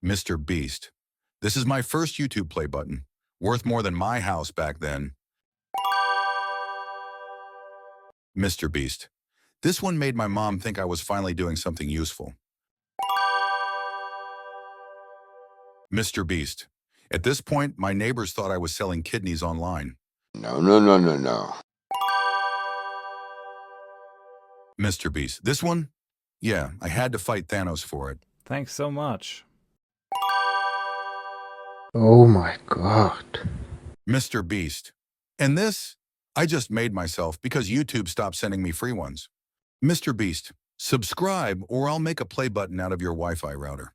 Mr. Beast. This is my first YouTube play button, worth more than my house back then. Mr. Beast. This one made my mom think I was finally doing something useful. Mr. Beast. At this point, my neighbors thought I was selling kidneys online. No, no, no, no, no. Mr. Beast. This one? Yeah, I had to fight Thanos for it. Thanks so much. Oh my god. Mr. Beast. And this? I just made myself because YouTube stopped sending me free ones. Mr. Beast. Subscribe or I'll make a play button out of your Wi-Fi router.